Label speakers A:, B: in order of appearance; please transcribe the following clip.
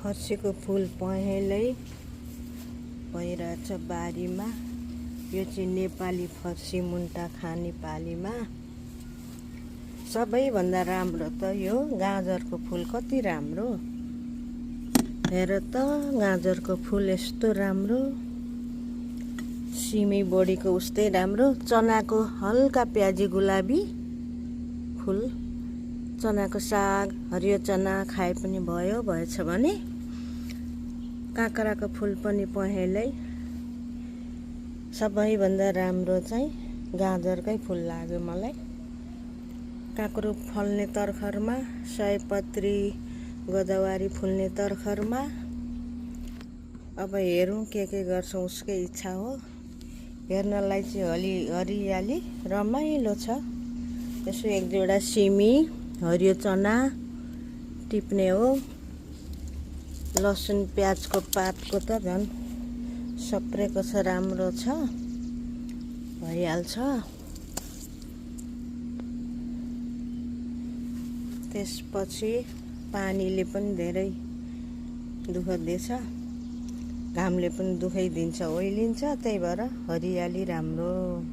A: फर्सीको फुल पहेँलै भइरहेछ बारीमा। यो चाहिँ नेपाली फर्सी मुन्टा खाने पालीमा। सबैभन्दा राम्रो त यो गाजरको फुल कति राम्रो। हेर त गाजरको फुल यस्तो राम्रो, सिमी बोडीको उस्तै राम्रो, चनाको हल्का प्याजी गुलाबी फुल, चनाको साग, हरियो चना खाए पनि भएछ भने काँक्राको फुल पनि पहेँलै। सबैभन्दा राम्रो चाहिँ गाजरकै फुल लाग्यो मलाई। काँक्रो फल्ने तर्खरमा, सयपत्री गोदावरी फुल्ने तर्खरमा। अब हेरौँ के गर्छौँ, उसकै इच्छा हो। हेर्नलाई चाहिँ हरियाली रमाइलो छ। यसो एक दुईवटा सिमी, हरियो चना टिप्ने हो। लसुन प्याजको पातको त झन् सप्रेको छ, राम्रो छ, भइहाल्छ। त्यसपछि पानीले पनि धेरै दुःख दिएछ, घामले पनि दुःखै दिन्छ, ओइलिन्छ। त्यही भएर हरियाली राम्रो।